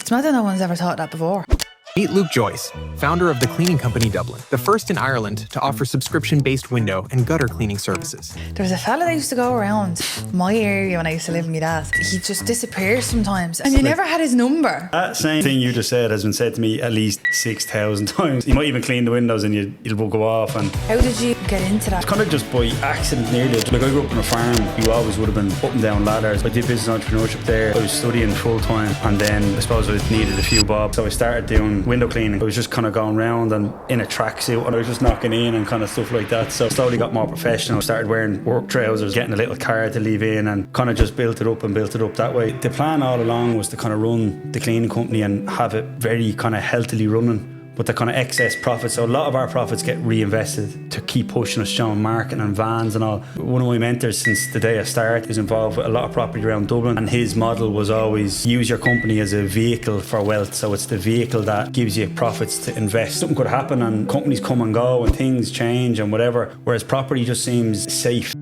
It's mad that no one's ever thought that before. Meet Luke Joyce, founder of the Cleaning Company Dublin, the first in Ireland to offer subscription-based window and gutter cleaning services. There was a fella that used to go around my area when I used to live with my dad. He just disappears sometimes, and you never had his number. That same thing you just said has been said to me at least 6,000 times. You might even clean the windows and it'll go off. And how did you get into that? It's kind of just by accident nearly. Like, I grew up on a farm. You always would have been up and down ladders. I did business entrepreneurship there. I was studying full time, and then I suppose I needed a few bob, so I started doing window cleaning. I was just kind of going around and in a tracksuit, and I was just knocking in and kind of stuff like that. So slowly got more professional. Started wearing work trousers, getting a little card to leave in, and kind of just built it up that way. The plan all along was to kind of run the cleaning company and have it very kind of healthily running, but the kind of excess profits. So a lot of our profits get reinvested to keep pushing us, showing marketing and vans and all. One of my mentors since the day I started is involved with a lot of property around Dublin, and his model was always use your company as a vehicle for wealth. So it's the vehicle that gives you profits to invest. Something could happen and companies come and go and things change and whatever, whereas property just seems safe.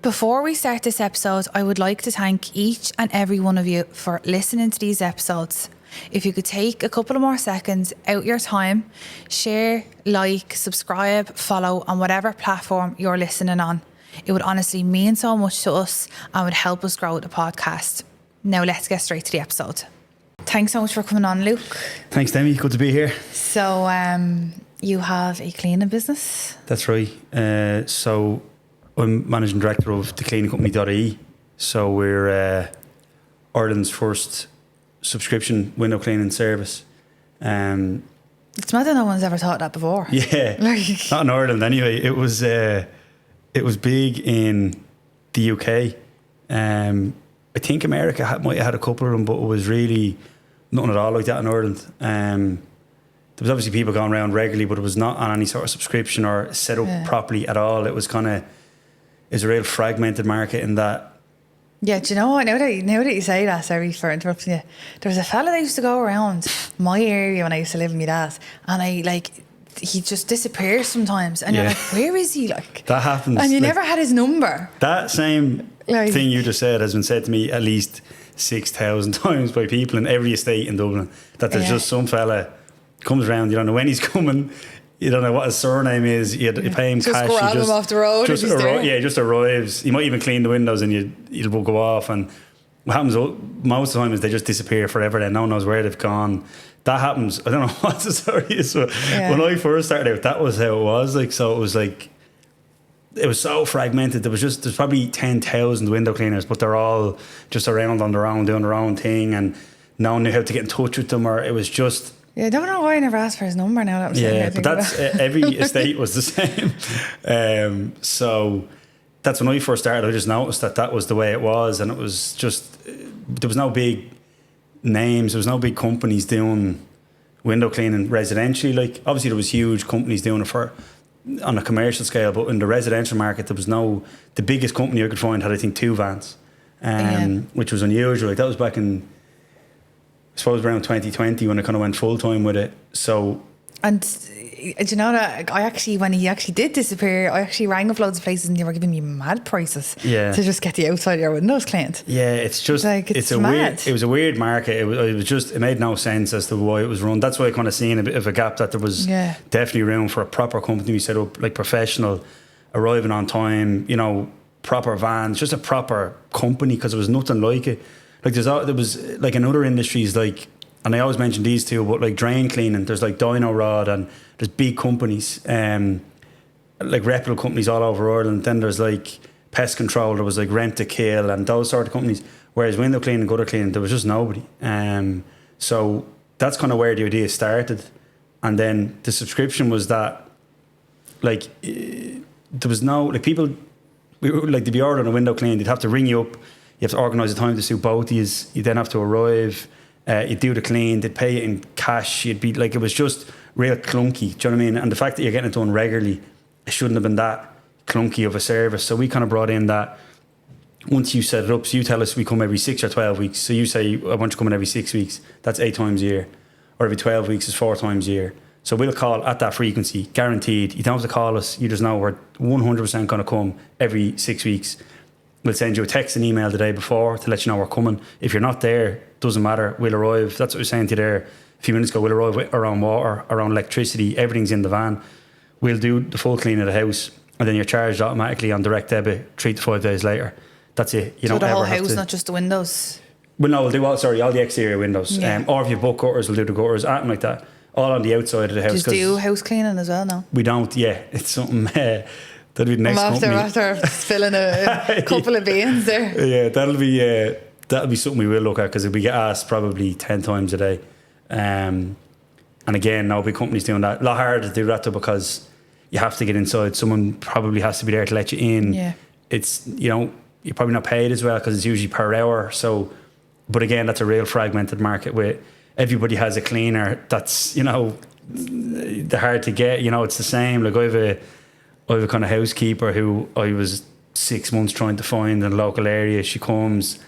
Before we start this episode, I would like to thank each and every one of you for listening to these episodes. If you could take a couple of more seconds out your time, share, like, subscribe, follow on whatever platform you're listening on. It would honestly mean so much to us and would help us grow the podcast. Now let's get straight to the episode. Thanks so much for coming on, Luke. Thanks, Demi. Good to be here. So you have a cleaning business? That's right. So I'm managing director of the Cleaning Company Dublin. So we're Ireland's first subscription window cleaning service. It's mad that no one's ever thought that before. Yeah, not in Ireland anyway. It was big in the UK. I think America might have had a couple of them, but it was really nothing at all like that in Ireland. There was obviously people going around regularly, but it was not on any sort of subscription or set up properly at all. It was a real fragmented market in that. Yeah, do you know what? Now that you say that, sorry for interrupting you. There was a fella that used to go around my area when I used to live with my dad, and he just disappears sometimes, and you're like, where is he? Like that happens, and you never had his number. That same thing you just said has been said to me at least 6,000 times by people in every estate in Dublin. That there's just some fella comes around, you don't know when he's coming. You don't know what his surname is. You pay him just cash. Grab him off the road. Just just arrives. He might even clean the windows and it'll go off. And what happens most of the time is they just disappear forever. Then no one knows where they've gone. That happens. I don't know what the story is. But when I first started out, that was how it was. So it was it was so fragmented. There's probably 10,000 window cleaners, but they're all just around on their own, doing their own thing, and no one knew how to get in touch with them, or it was just. Yeah, I don't know why I never asked for his number now. But that's every estate was the same. So that's when I first started. I just noticed that was the way it was, and it was just there was no big names, there was no big companies doing window cleaning residentially. Like obviously there was huge companies doing it on a commercial scale, but in the residential market there was no. The biggest company I could find had I think 2 vans, which was unusual. Like that was back in, I suppose around 2020 when I kind of went full time with it. So, and do you know that when he actually did disappear, I actually rang up loads of places and they were giving me mad prices to just get the outside of your windows cleaned. Yeah, it's just it's mad. It was a weird market. It made no sense as to why it was run. That's why I kind of seen a bit of a gap, that there was definitely room for a proper company set up, like professional, arriving on time, proper vans, just a proper company, because there was nothing like it. Like there was like in other industries, like, and I always mention these two, but like drain cleaning, there's like Dino Rod, and there's big companies, like reputable companies all over Ireland. Then there's like pest control, there was like Rent to Kill and those sort of companies. Whereas window cleaning, gutter cleaning, there was just nobody. So that's kind of where the idea started. And then the subscription was that, like, there was no, like people, like to be ordering a window clean, they'd have to ring you up. You have to organise a time to suit both of you. You then have to arrive. You'd do the clean. They'd pay it in cash. You'd be like, it was just real clunky. Do you know what I mean? And the fact that you're getting it done regularly, it shouldn't have been that clunky of a service. So we kind of brought in that. Once you set it up, so you tell us we come every 6 or 12 weeks. So you say, I want you to come in every 6 weeks. That's 8 times a year. Or every 12 weeks is 4 times a year. So we'll call at that frequency, guaranteed. You don't have to call us. You just know we're 100% going to come every 6 weeks. We'll send you a text and email the day before to let you know we're coming. If you're not there, doesn't matter. We'll arrive. That's what I was saying to you there a few minutes ago. We'll arrive with our own water, our own electricity. Everything's in the van. We'll do the full clean of the house, and then you're charged automatically on direct debit 3 to 5 days later. That's it. You so don't the whole ever have house, to, not just the windows. well, no, we'll do all the exterior windows. Yeah. Or if you book gutters, we'll do the gutters, anything like that. All on the outside of the house. Just do house cleaning as well now. We don't, it's something, that'll be the next company. After filling a couple of beans there. Yeah, that'll be something we will look at, because we get asked probably 10 times a day. And again, no big companies doing that. A lot harder to do that though, because you have to get inside. Someone probably has to be there to let you in. Yeah. It's, you're probably not paid as well, because it's usually per hour. So, but again, that's a real fragmented market where everybody has a cleaner that's, they're hard to get. It's the same. Like I have a kind of housekeeper who I was 6 months trying to find in a local area. She comes,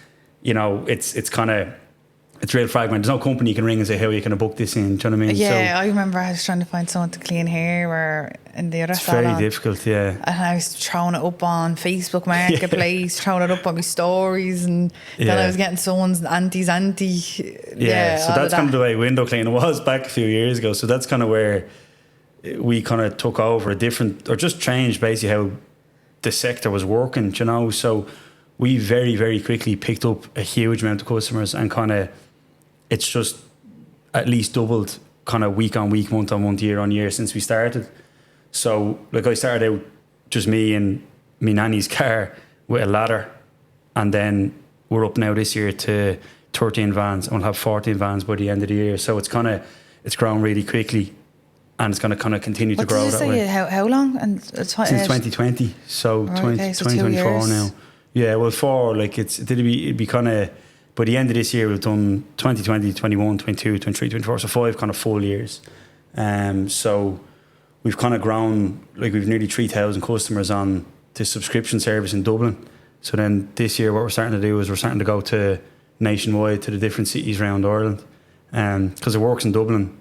it's real fragmented. There's no company you can ring and say, how you can book this in? Do you know what I mean? Yeah, I remember I was trying to find someone to clean here or in the other it's salon. very difficult, yeah. And I was throwing it up on Facebook Marketplace, throwing it up on my stories, and then I was getting someone's auntie's auntie. Yeah, so that's kind of the way window cleaning was back a few years ago. So that's kind of where we kind of took over or just changed basically how the sector was working, So we very, very quickly picked up a huge amount of customers, and kind of it's just at least doubled kind of week on week, month on month, year on year since we started. So like I started out just me and me nanny's car with a ladder, and then we're up now this year to 13 vans, and we'll have 14 vans by the end of the year. So it's grown really quickly, and it's going to kind of continue to grow that way. How long? Since 2020, so right, 2024 now. Yeah, well, it'd be kind of, by the end of this year, we've done 2020, 21, 22, 23, 24, so 5 kind of full years. So we've kind of grown, we've nearly 3,000 customers on this subscription service in Dublin. So then this year, what we're starting to do is we're starting to go to nationwide to the different cities around Ireland. Because it works in Dublin,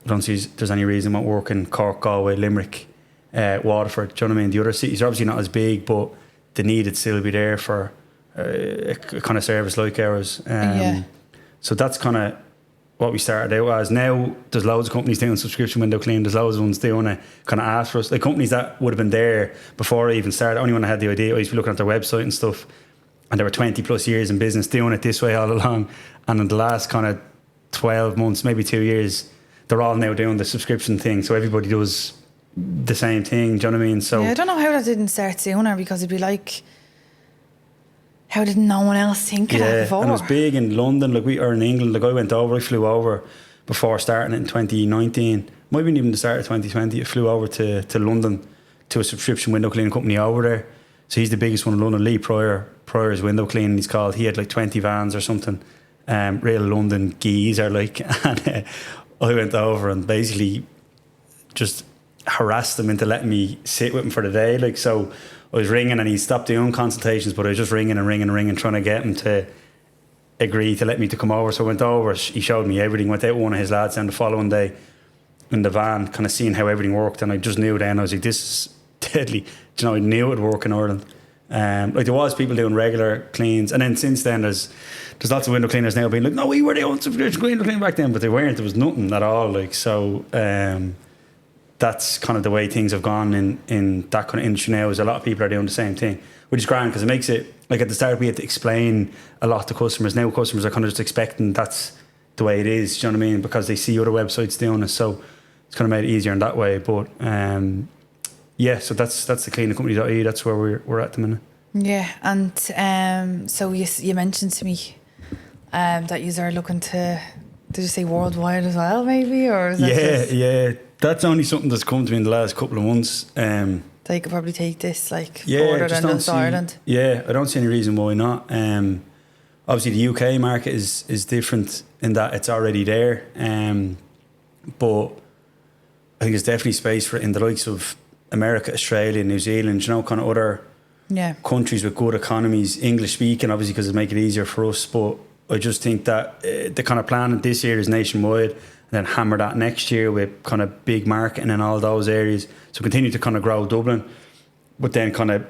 I don't see there's any reason it won't work in Cork, Galway, Limerick, Waterford. Do you know what I mean? The other cities are obviously not as big, but the need would still be there for a kind of service like ours. So that's kind of what we started out as. Now there's loads of companies doing subscription window cleaning. There's loads of ones doing it, kind of ask for us. Like companies that would have been there before I even started. Only when I had the idea, I used to be looking at their website and stuff, and they were 20 plus years in business doing it this way all along. And in the last kind of 12 months, maybe 2 years, they're all now doing the subscription thing. So everybody does the same thing. Do you know what I mean? So I don't know how that didn't start sooner, because it'd be like, how did no one else think of that before? And it was big in London. Like we are in England. Like I flew over before starting it in 2019. Might have been even the start of 2020. I flew over to London to a subscription window cleaning company over there. So he's the biggest one in London. Lee Pryor's Window Cleaning, he's called. He had 20 vans or something. Real London geezer and I went over and basically just harassed him into letting me sit with him for the day. So I was ringing, and he stopped doing consultations, but I was just ringing, trying to get him to agree to let me to come over. So I went over, he showed me everything, went out with one of his lads down the following day in the van, kind of seeing how everything worked, and I just knew then, I was like, this is deadly. I knew it would work in Ireland. There was people doing regular cleans, and then since then there's lots of window cleaners now being like, no, we were the old subscription window cleaning back then, but they weren't. There was nothing at all. That's kind of the way things have gone in that kind of industry now. Is a lot of people are doing the same thing, which is grand, because it makes it, at the start we had to explain a lot to customers. Now customers are kind of just expecting that's the way it is. Do you know what I mean? Because they see other websites doing it, so it's kind of made it easier in that way. But so that's the Cleaning Company.ie. That's where we're at the minute. Yeah, and so you mentioned to me that you are looking to, did you say worldwide as well, maybe, or is that yeah. That's only something that's come to me in the last couple of months. That you could probably take this further than just Ireland. Yeah, I don't see any reason why not. Obviously, the UK market is different in that it's already there, but I think there's definitely space for it in the likes of America, Australia, New Zealand, kind of other countries with good economies, English speaking, obviously, because it make it easier for us. But I just think that the kind of plan this year is nationwide, and then hammer that next year with kind of big marketing in all those areas. So continue to kind of grow Dublin, but then kind of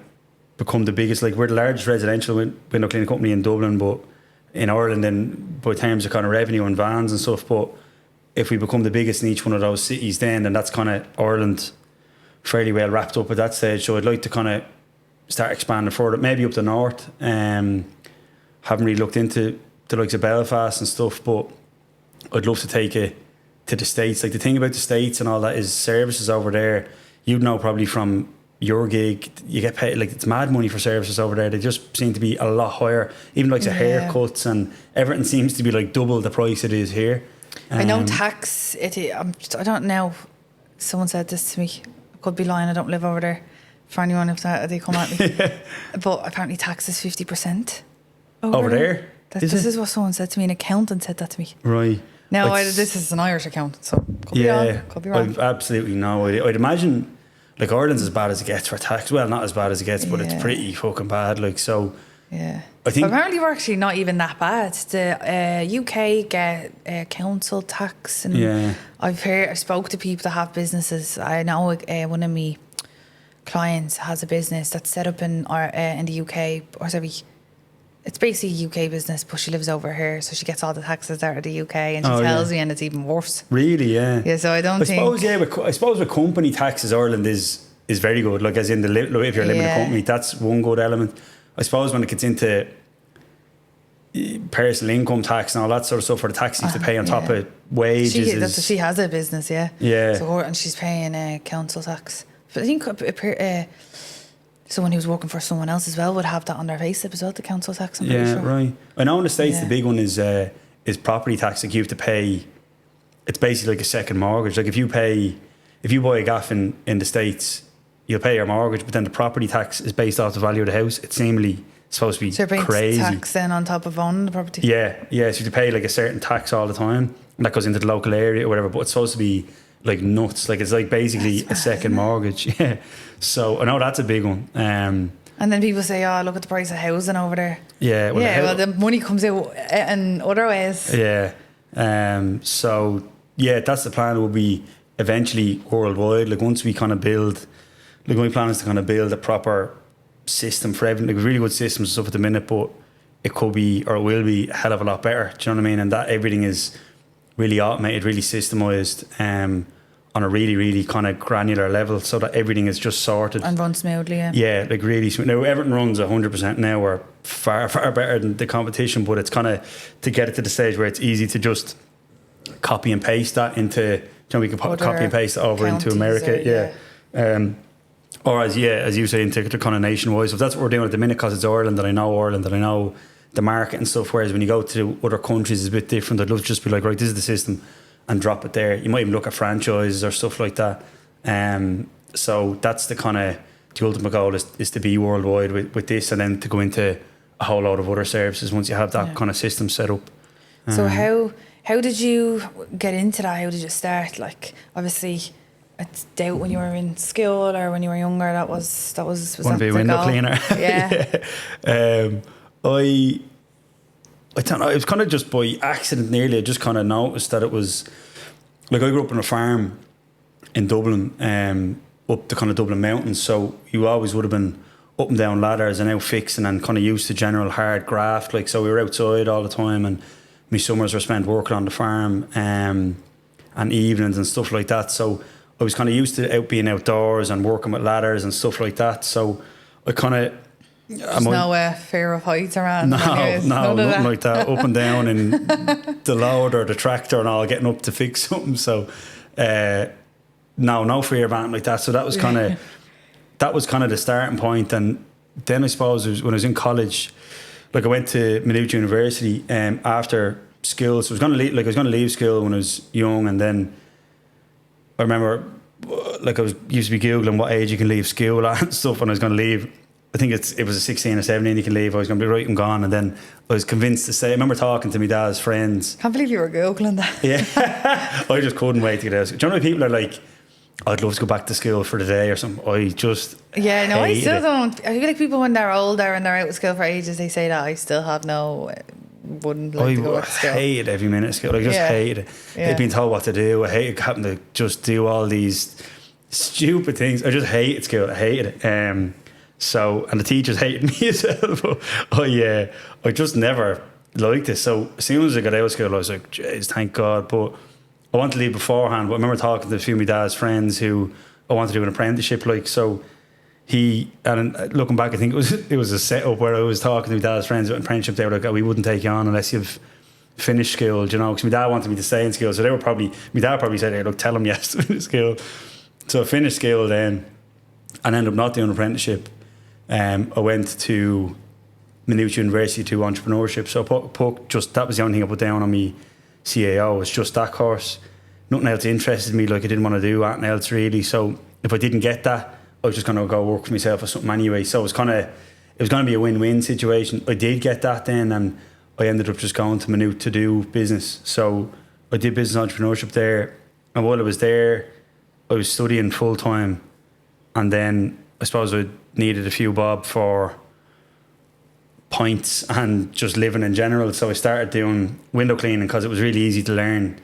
become the biggest. We're the largest residential window cleaning company in Dublin, but in Ireland in by terms of kind of revenue and vans and stuff. But if we become the biggest in each one of those cities, then that's kind of Ireland fairly well wrapped up at that stage. So I'd like to kind of start expanding further, maybe up the north. Haven't really looked into the likes of Belfast and stuff, but I'd love to take it to the States. Like the thing about the States and all that is services over there, you'd know probably from your gig, you get paid, like it's mad money for services over there. They just seem to be a lot higher, even like the haircuts and everything seems to be like double the price it is here. I know tax, I don't know, someone said this to me, I could be lying, I don't live over there, for anyone if they come at me. But apparently tax is 50% over there. This is what someone said to me, an accountant said that to me. Right. Now, this is an Irish accountant, so could be wrong. I've absolutely no idea. I'd imagine, like, Ireland's as bad as it gets for tax. Well, not as bad as it gets, but it's pretty fucking bad. Like, so. Yeah. I think apparently we're actually not even that bad. The UK get council tax, and I've spoke to people that have businesses. I know one of my clients has a business that's set up in the UK, or sorry, it's basically a UK business, but she lives over here, so she gets all the taxes out of the UK, and she tells me, and it's even worse. Really, yeah. Yeah, so I suppose with company taxes, Ireland is very good. Like, as in if you're a limited company, that's one good element. I suppose when it gets into personal income tax and all that sort of stuff, for the tax you have to pay on top of wages. She has a business, Yeah. So and she's paying council tax. But I think someone who's working for someone else as well would have that on their payslip as well, the council tax. I'm pretty sure. Right. I know in the States the big one is property tax. Like, you have to pay. It's basically like a second mortgage. Like, if you buy a gaff in the States, you'll pay your mortgage, but then the property tax is based off the value of the house. It's seemingly supposed to be so crazy. Tax then on top of owning the property. Yeah. So you have to pay like a certain tax all the time, and that goes into the local area or whatever. But it's supposed to be like nuts. Like, it's like basically a second mortgage. Yeah. So I know that's a big one. And then people say, "Oh, look at the price of housing over there." Yeah. Well, the money comes out in other ways. Yeah. So yeah, that's the plan. It will be eventually worldwide. Like, once we kind of build. Like, my plan is to kind of build a proper system for everything. Like, really good systems and stuff at the minute, but it could be, or it will be, a hell of a lot better. Do you know what I mean? And that everything is really automated, really systemised, on a really, really kind of granular level, so that everything is just sorted. And runs smoothly, Yeah, like really smooth. Now, everything runs 100% now. We're far, far better than the competition, but it's kind of to get it to the stage where it's easy to just copy and paste that into, we can copy and paste it over into America. Or as you say, into kind of nationwide. So if that's what we're doing at the minute, because it's Ireland and I know the market and stuff. Whereas when you go to other countries, it's a bit different. I'd love to just be like, right, this is the system, and drop it there. You might even look at franchises or stuff like that. So that's the ultimate goal is to be worldwide with this, and then to go into a whole lot of other services once you have that kind of system set up. So how did you get into that? How did you start? Like, obviously, I doubt when you were in school or when you were younger that was want to be a window cleaner. I don't know, it was kind of just by accident nearly. I just kind of noticed that it was like, I grew up on a farm in Dublin, up the kind of Dublin mountains, so you always would have been up and down ladders and out fixing and kind of used to general hard graft. Like, so we were outside all the time, and my summers were spent working on the farm, and evenings and stuff like that. So I was kind of used to being outdoors and working with ladders and stuff like that. So I kind of... There's no fear of heights around. No, nothing like that. Up and down in the load or the tractor and all, getting up to fix something. So no fear of anything like that. So that was kind of the starting point. And then I suppose when I was in college, like, I went to Maynooth University after school. So I was going to leave school when I was young, and then I remember, like, used to be Googling what age you can leave school at and stuff when I was going to leave. I think it was a 16 or 17 you can leave. I was going to be right and gone, and then I was convinced to stay. I remember talking to my dad's friends. Can't believe you were Googling that. Yeah. I just couldn't wait to get out. Do you know when people are like, I'd love to go back to school for the day or something? I just I still don't. I feel like people, when they're older and they're out of school for ages, they say that. I still have wouldn't like to go back to school. I hated every minute of school. I just hated it. They'd been told what to do. I hated having to just do all these stupid things. I just hated school. I hated it. So, and the teachers hated me as well. But I just never like this. So as soon as I got out of school, I was like, jeez, thank God. But I wanted to leave beforehand. But I remember talking to a few of my dad's friends who I wanted to do an apprenticeship like. So looking back, I think it was a setup where I was talking to my dad's friends about an apprenticeship. They were like, oh, we wouldn't take you on unless you've finished school, you know, because my dad wanted me to stay in school. So my dad probably said, hey, look, tell him yes to finish school. So I finished school then and ended up not doing an apprenticeship. I went to Maynooth University to entrepreneurship. So that was the only thing I put down on my CAO, was just that course. Nothing else interested me, like I didn't want to do anything else really. So if I didn't get that, I was just going to go work for myself or something anyway. So it was going to be a win-win situation. I did get that then, and I ended up just going to Maynooth to do business. So I did business entrepreneurship there, and while I was there, I was studying full time, and then I suppose I needed a few bob for pints and just living in general. So I started doing window cleaning because it was really easy to learn.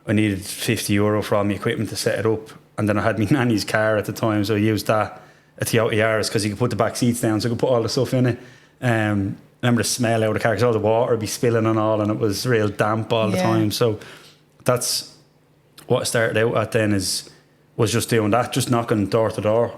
I needed €50 for all my equipment to set it up, and then I had my nanny's car at the time, so I used that, a Toyota Yaris, because you could put the back seats down, so I could put all the stuff in it. I remember the smell out of the car because all the water would be spilling and all, and it was real damp all the time. So that's what I started out at then, was just doing that, just knocking door to door.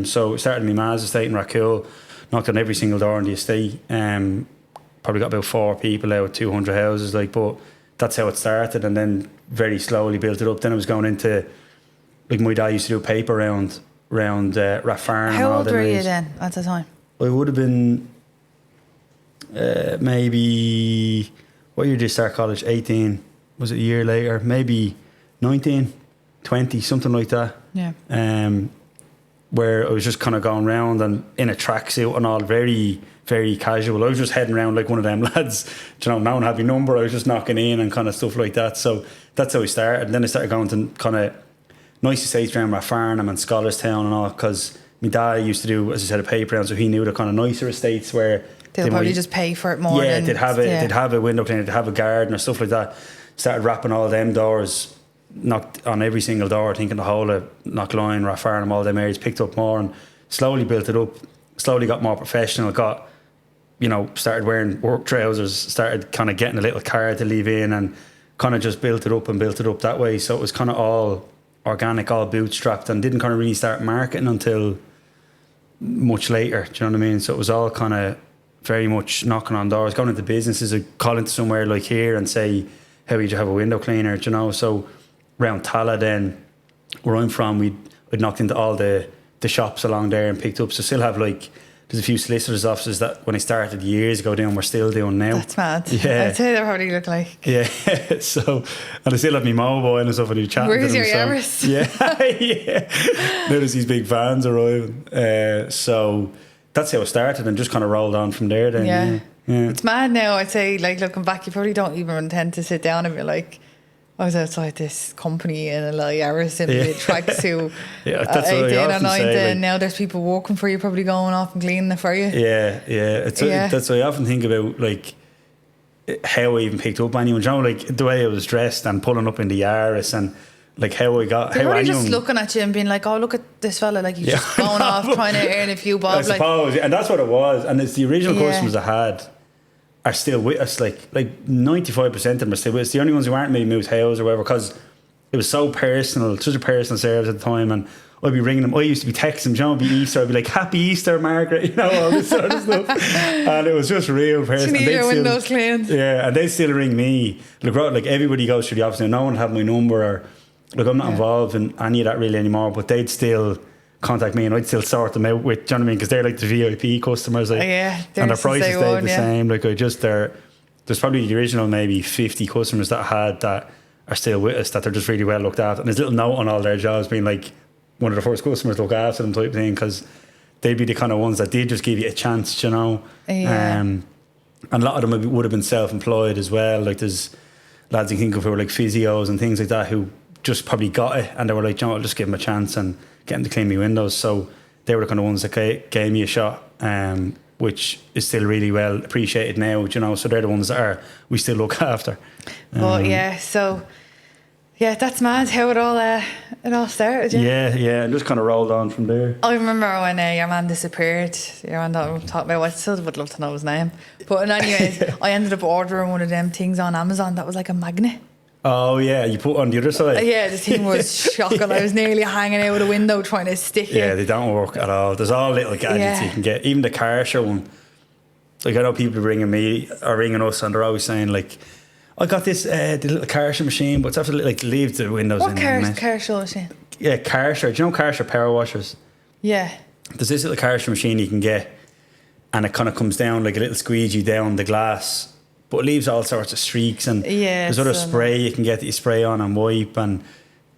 So I started my Ma's estate in Rackcool, knocked on every single door in the estate. Probably got about 4 people out, 200 houses, but that's how it started, and then very slowly built it up. Then I was going into, like, my dad used to do paper around Rathfarnham. How old were you then at the time? I would have been maybe, what year did you start college? 18. Was it a year later? Maybe 19, 20, something like that. Yeah. Where I was just kind of going around and in a tracksuit and all, very, very casual. I was just heading around like one of them lads. Do you know, no one had my number. I was just knocking in and kind of stuff like that. So that's how I started. And then I started going to kind of nice estates around Rathfarnham and Scholarstown and all, because my dad used to do, as I said, a paper round, so he knew the kind of nicer estates where they'll probably just pay for it more. Yeah, they'd have a window cleaner, they'd have a garden or stuff like that. Started rapping all them doors, knocked on every single door, I think in the whole of Knockline, Rathfarnham, all them areas, picked up more and slowly built it up, slowly got more professional, started wearing work trousers, started kind of getting a little car to leave in, and kind of just built it up that way. So it was kind of all organic, all bootstrapped, and didn't kind of really start marketing until much later. Do you know what I mean? So it was all kind of very much knocking on doors, going into businesses, call into somewhere like here and say, how would you have a window cleaner? Do you know? So around Tala then, where I'm from, we'd knocked into all the shops along there and picked up. So still have there's a few solicitors' offices that when I started years ago doing, we're still doing now. That's mad. Yeah. I'd say they probably look like. Yeah. So, and I still have my mobile and stuff, and you chatting Where's to them. your Yaris? Yeah. Yeah. Now there's these big vans arriving. So that's how it started, and just kind of rolled on from there then. Yeah. Yeah. It's mad now, I'd say, looking back, you probably don't even intend to sit down and be like, I was outside this company in a little Yaris in a tracksuit. Yeah, that's what 18 I or often 19, say. and now there's people working for you, probably going off and cleaning it for you. Yeah, yeah. That's what I often think about, how I even picked up anyone. You know, the way I was dressed and pulling up in the Yaris, and how I got. They're how probably anyone, just looking at you and being like, "Oh, look at this fella! He's just going off trying to earn a few bob." I suppose, and that's what it was. And it's the original customers I had are still with us. 95% of them are still with us. The only ones who aren't maybe moved house or whatever, because it was so personal, such a personal service at the time. And I'd be ringing them. I used to be texting them, John, it'd be Easter. I'd be like, "Happy Easter, Margaret," all this sort of stuff. And it was just real personal. You need your windows cleaned. Yeah, and they'd still ring me. Everybody goes through the office, and no one had my number, or I'm not involved in any of that really anymore. But they'd still contact me, and I'd still sort them out with, do you know what I mean? Because they're the VIP customers, and their prices stayed the same. There's probably the original maybe 50 customers that I had that are still with us, that they're just really well looked after. And there's a little note on all their jobs being one of the first customers to look after them type of thing, because they'd be the kind of ones that did just give you a chance, you know. And a lot of them would have been self-employed as well. There's lads you think of who were physios and things like that, who just probably got it, and they were I'll just give them a chance and get them to clean me windows. So they were the kind of ones that gave me a shot, which is still really well appreciated now, you know. So they're the ones that we still look after. But so Yeah, that's mad how it all started. Yeah, and just kind of rolled on from there. I remember when your man disappeared. Your man that talked about. I still would love to know his name. But anyways, I ended up ordering one of them things on Amazon that was like a magnet. Oh yeah, you put it on the other side. Yeah, the thing was shocking. I was nearly hanging out of the window trying to stick it. Yeah, they don't work at all. There's all little gadgets you can get. Even the Karcher one. Like I know people ringing me or ringing us, and they're always saying like, "I got this the little Karcher machine, but it's after like leave the windows What in." Karcher machine? Yeah, Karcher. Do you know Karcher power washers? Yeah. There's this little Karcher machine you can get, and it kind of comes down like a little squeegee down the glass, but it leaves all sorts of streaks. And there's other spray you can get that you spray on and wipe, and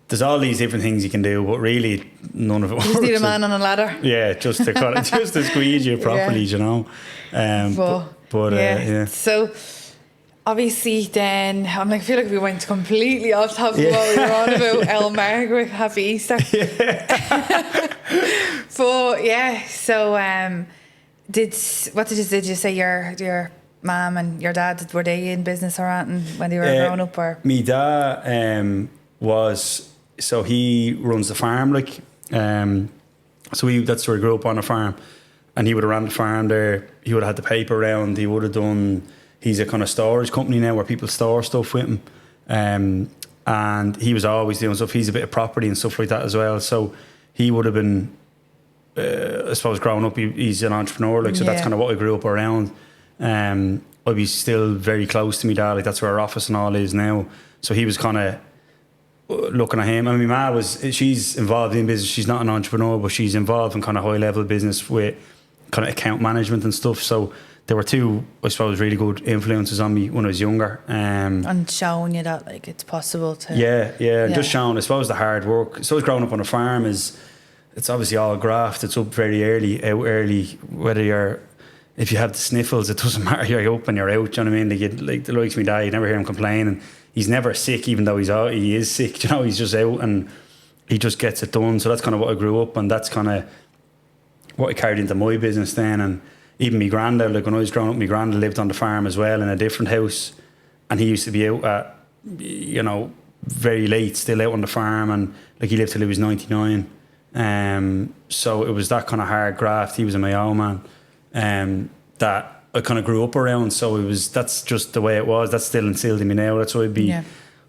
there's all these different things you can do, but really none of it works. You just need a man on a ladder. Yeah, just to kind of just to squeeze you properly, you know. Yeah. So obviously, then I feel like we went completely off topic of what we were on about. El Margaret, happy Easter. Yeah. But yeah, so did you say your mum and your dad, were they in business or anything when they were growing up? Or me dad so he runs the farm, like so that's where he grew up, on a farm, and he would have ran the farm there. He would have had the paper around. He would have done. He's a kind of storage company now where people store stuff with him, and he was always doing stuff. He's a bit of property and stuff like that as well. So he would have been, I suppose, growing up. He's an entrepreneur, like, so that's kind of what I grew up around. I'd be still very close to me dad. Like that's where our office and all is now. So he was kind of looking at him. I mean, my ma she's involved in business. She's not an entrepreneur, but she's involved in kind of high level business with kind of account management and stuff. So there were two, I suppose, really good influences on me when I was younger. And showing you that like it's possible to. Yeah. And just showing, I suppose, the hard work. So growing up on a farm it's obviously all graft. It's up very early, out early. If you have the sniffles, it doesn't matter. You're up and you're out. Do you know what I mean? Like the likes of me dad, you never hear him complaining. He's never sick, even though he is sick. You know, he's just out and he just gets it done. So that's kind of what I grew up, and that's kind of what I carried into my business then. And even my granddad, like when I was growing up, my granddad lived on the farm as well in a different house, and he used to be out at, you know, very late, still out on the farm, and like he lived till he was 99. So it was that kind of hard graft. He was a Mayo man, that I kind of grew up around. So that's just the way it was. That's still instilled in me now. That's why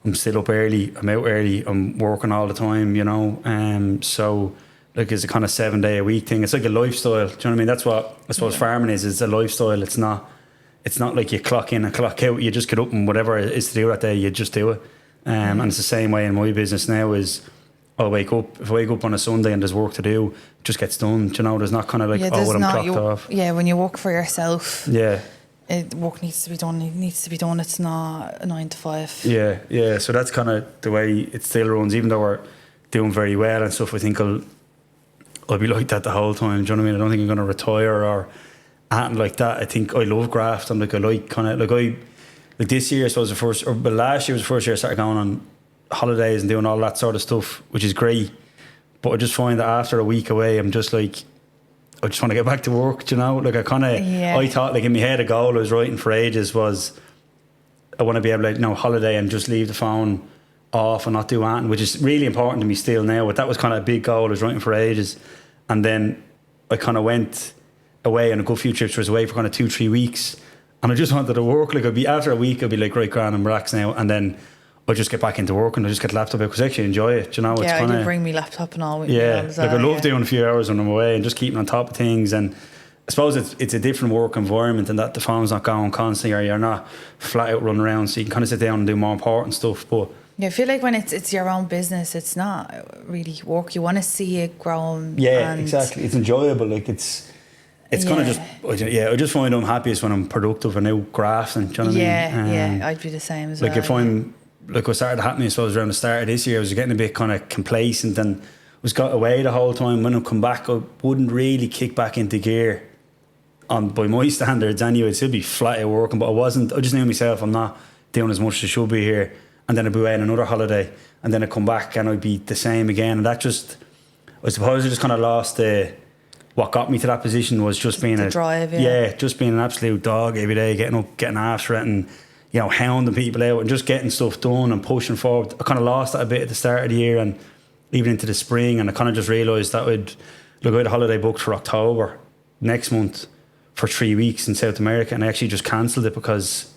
I'm still up early, I'm out early, I'm working all the time, you know. So like it's a kind of 7 day a week thing. It's like a lifestyle. Do you know what I mean? That's what I suppose farming is. It's a lifestyle. It's not like you clock in and clock out. You just get up and whatever it is to do that day, you just do it. And it's the same way in my business now. Is I'll wake up. If I wake up on a Sunday and there's work to do, it just gets done. Do you know, there's not kind of like, I'm clocked off. Yeah, when you work for yourself. Yeah. Work needs to be done. It needs to be done. It's not a 9 to 5. Yeah. So that's kind of the way it still runs. Even though we're doing very well and stuff, I think I'll be like that the whole time. Do you know what I mean? I don't think I'm going to retire or anything like that. I think I love graft. I'm like, I like kind of like this year, I suppose last year was the first year I started going on holidays and doing all that sort of stuff, which is great. But I just find that after a week away, I'm just like, I just want to get back to work. Do you know? Like I thought, like in my head, a goal I was writing for ages was I want to be able to, you know, holiday and just leave the phone off and not do anything, which is really important to me still now. But that was kind of a big goal I was writing for ages. And then I kind of went away on a good few trips. I was away for kind of 2-3 weeks, and I just wanted to work. Like after a week, I'd be like, right, grand, I'm relaxed now, and then I'd just get back into work and I just get the laptop out because I actually enjoy it. You know, yeah, I do bring me laptop and all with me. Yeah, like I love doing a few hours when I'm away and just keeping on top of things. And I suppose it's a different work environment, and that the phone's not going constantly, or you're not flat out running around, so you can kind of sit down and do more important stuff. But yeah, I feel like when it's your own business, it's not really work. You want to see it growing. Yeah, exactly. It's enjoyable. Like it's kind of just, I just find I'm happiest when I'm productive and out grafting. Do you know what I mean? Yeah, I'd be the same as well. Like if I'm, like what started happening, I suppose around the start of this year, I was getting a bit kind of complacent and was got away the whole time. When I come back, I wouldn't really kick back into gear by my standards anyway. I'd still be flat out working, but I just knew myself, I'm not doing as much as I should be here. And then I'd be away on another holiday, and then I'd come back and I'd be the same again. And that just, I suppose I just kind of lost what got me to that position was just being the drive, just being an absolute dog every day, getting up, getting after it, and hounding people out and just getting stuff done and pushing forward. I kind of lost that a bit at the start of the year and even into the spring, and I kind of just realised that I had a holiday booked for October next month for 3 weeks in South America, and I actually just cancelled it because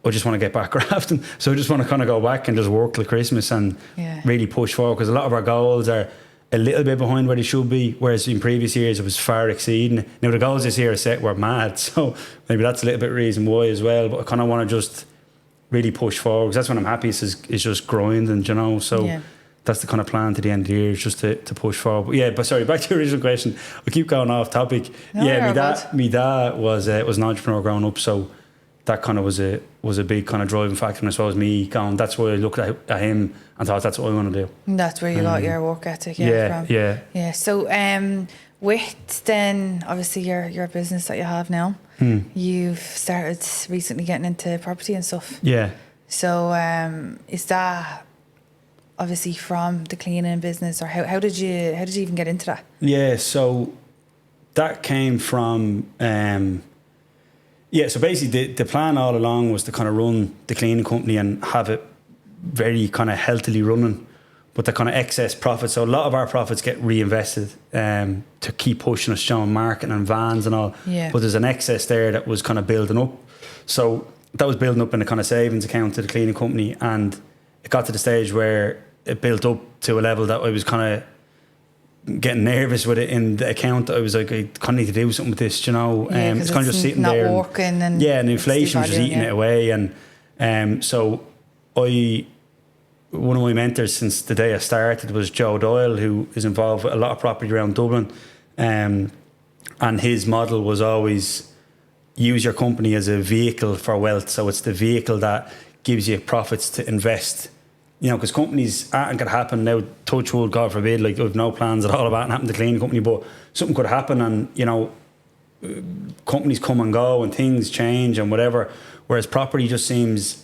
I just want to get back grafting. So I just want to kind of go back and just work till Christmas and really push forward, because a lot of our goals are a little bit behind where they should be, whereas in previous years it was far exceeding. Now the goals this year are set were mad, so maybe that's a little bit of reason why as well, but I kind of want to just really push forward, because that's when I'm happiest is just grinding, so that's the kind of plan to the end of the year, is just to push forward. But sorry, back to your original question. I keep going off topic. No, my dad was an entrepreneur growing up, so that kind of was a big kind of driving factor. And I suppose me going, that's why I looked at him and thought that's what I want to do. And that's where you got your work ethic from. Yeah. So with then obviously your business that you have now, you've started recently getting into property and stuff. Yeah. So is that obviously from the cleaning business, or how did you even get into that? Yeah, so that came from so basically the plan all along was to kind of run the cleaning company and have it very kind of healthily running, but the kind of excess profits. So a lot of our profits get reinvested to keep pushing us, showing marketing and vans and all. Yeah. But there's an excess there that was kind of building up. So that was building up in the kind of savings account of the cleaning company, and it got to the stage where it built up to a level that I was kind of getting nervous with it in the account. I was like, I kind of need to do something with this, it's kind of just sitting there. Not working and inflation was just eating it away. And so one of my mentors since the day I started was Joe Doyle, who is involved with a lot of property around Dublin. And his model was always use your company as a vehicle for wealth. So it's the vehicle that gives you profits to invest. Because companies aren't going to happen now, touch wood, God forbid, like I have no plans at all about it happening to clean company, but something could happen and, companies come and go and things change and whatever, whereas property just seems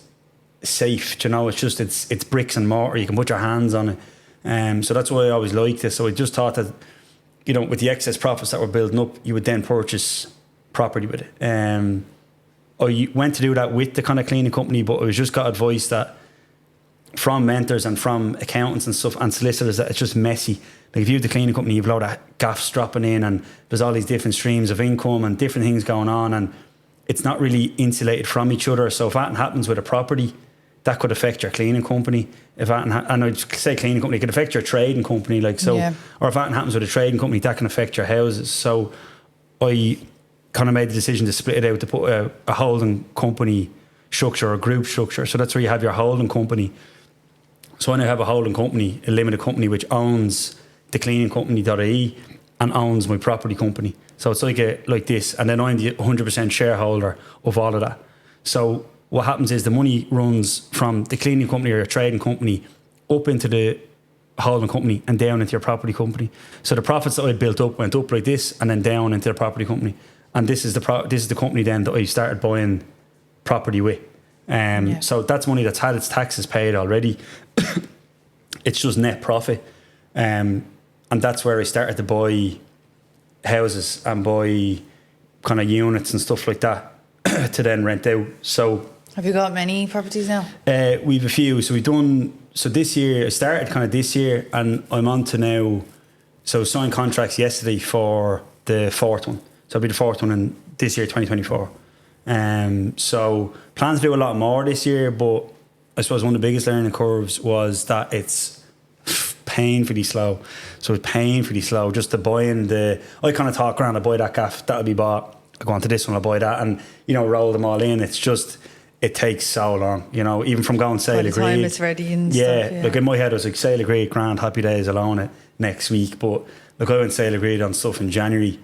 safe, it's bricks and mortar, you can put your hands on it. So that's why I always liked this. So I just thought that, with the excess profits that were building up, you would then purchase property with it. I went to do that with the kind of cleaning company, but I just got advice that from mentors and from accountants and stuff and solicitors that it's just messy. Like if you have the cleaning company, you've a lot of gaffs dropping in and there's all these different streams of income and different things going on, and it's not really insulated from each other. So if that happens with a property, that could affect your cleaning company. And I'd say cleaning company, it could affect your trading company, or if that happens with a trading company, that can affect your houses. So I kind of made the decision to split it out, to put a holding company structure or a group structure. So that's where you have your holding company. So I now have a holding company, a limited company, which owns the Cleaning Company.ie and owns my property company. So it's like this, and then I'm the 100% shareholder of all of that. So what happens is the money runs from the cleaning company or your trading company up into the holding company and down into your property company. So the profits that I built up went up like this and then down into the property company. And this is the company then that I started buying property with. So that's money that's had its taxes paid already. It's just net profit. And that's where I started to buy houses and buy kind of units and stuff like that to then rent out. So have you got many properties now? We've a few. So this year, I started kind of this year and I'm on to now. So I signed contracts yesterday for the fourth one. So it'll be the fourth one in this year, 2024. So plan to do a lot more this year, but I suppose one of the biggest learning curves was that it's painfully slow. So it's painfully slow just to buy I kind of talk around, I buy that gaff, that'll be bought. I go on to this one, I buy that and, roll them all in. It's just, it takes so long, even from going sale agreed. By the time it's ready and stuff, yeah. Like in my head, I was like sale agreed, grand, happy days, I'll own it next week. But look, I went sale agreed on stuff in January,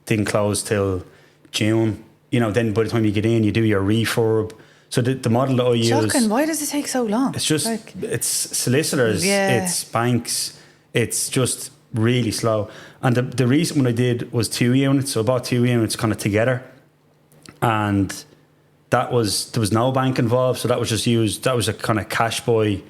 didn't close till June. Then by the time you get in, you do your refurb. So the model that I use... Shocking, why does it take so long? It's just, it's solicitors, it's banks, it's just really slow. And the recent one I did was 2 units. So I bought 2 units kind of together. And there was no bank involved. So that was just used, that was a kind of cash buy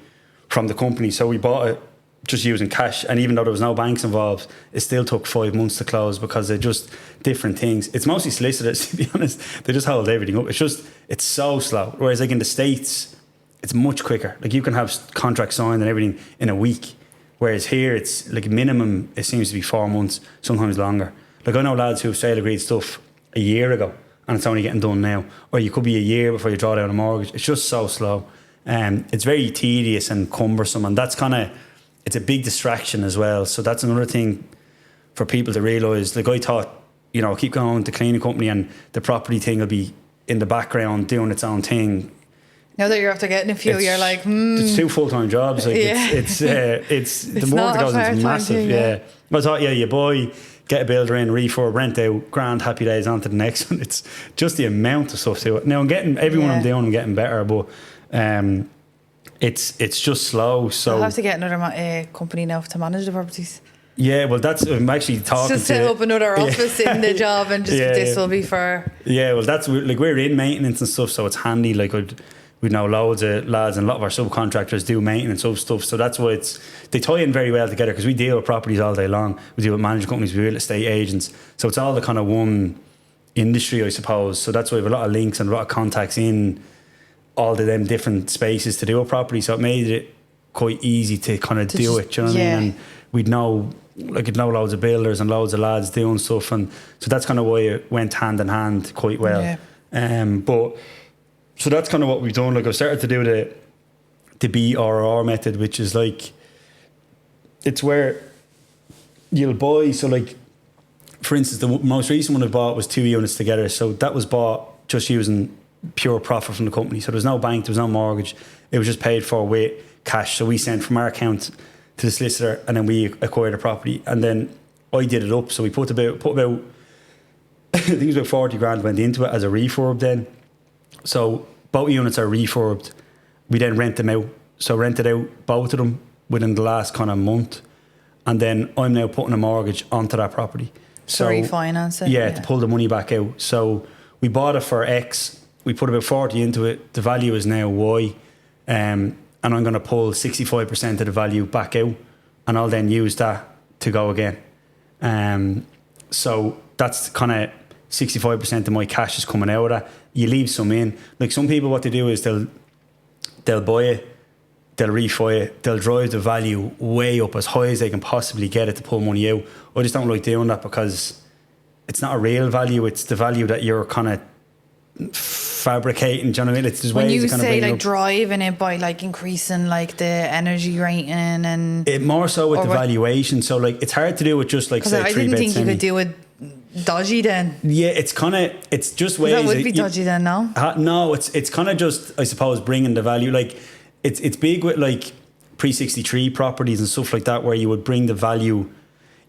from the company. So we bought it just using cash, and even though there was no banks involved, it still took 5 months to close because they're just different things. It's mostly solicitors, to be honest. They just hold everything up. It's so slow. Whereas like in the States, it's much quicker. Like you can have contracts signed and everything in a week. Whereas here, it's like minimum, it seems to be 4 months, sometimes longer. Like I know lads who have sale agreed stuff a year ago and it's only getting done now. Or you could be a year before you draw down a mortgage. It's just so slow. It's very tedious and cumbersome, and that's it's a big distraction as well. So that's another thing for people to realise. Like I thought, keep going to cleaning company and the property thing will be in the background doing its own thing. Now that you're after getting a few, you're like, It's 2 full-time jobs. Like it's the work that goes into massive. Thing, yeah. I thought, you buy, get a builder in, refurb, rent out, grand, happy days, on to the next one. It's just the amount of stuff to it. Now I'm getting everyone I'm doing, I'm getting better, but it's just slow. So I'll have to get another company now to manage the properties. Yeah, well, I'm actually talking just set up another office in the job, and this will be for. Yeah, well, that's like we're in maintenance and stuff, so it's handy. Like we know loads of lads, and a lot of our subcontractors do maintenance of stuff, so that's why they tie in very well together because we deal with properties all day long. We deal with management companies, we deal with estate agents, so it's all the kind of one industry, I suppose. So that's why we have a lot of links and a lot of contacts in all of them different spaces to do a property. So it made it quite easy to kind of do it. Do you know what I mean? And we'd know loads of builders and loads of lads doing stuff, and so that's kind of why it went hand in hand quite well. But so that's kind of what we've done. Like I've started to do the BRR method, which is like it's where you'll buy. So like for instance, the most recent one I bought was 2 units together. So that was bought just using pure profit from the company. So there was no bank, there was no mortgage. It was just paid for with cash. So we sent from our account to the solicitor, and then we acquired the property. And then I did it up. So we put about I think it was about 40 grand went into it as a refurb then. So both units are refurbed. We then rent them out. So rented out both of them within the last kind of month. And then I'm now putting a mortgage onto that property. So refinance it? Yeah, to pull the money back out. So we bought it for X. We put about 40 into it. The value is now Y. And I'm going to pull 65% of the value back out. And I'll then use that to go again. So that's kind of 65% of my cash is coming out of that. You leave some in. Like some people, what they do is they'll buy it, they'll refi it, they'll drive the value way up as high as they can possibly get it to pull money out. I just don't like doing that because it's not a real value. It's the value that you're kind of fabricating. Do you know what I mean? It's just when you ways to say kind like of driving it by like increasing like the energy rating and it more so with the valuation. So like it's hard to do with just like say I 3 didn't bed think semi. you could do it dodgy then. Yeah, it's just ways that would be dodgy then, no? No, it's kind of just, I suppose, bringing the value. Like it's big with like pre-63 properties and stuff like that, where you would bring the value.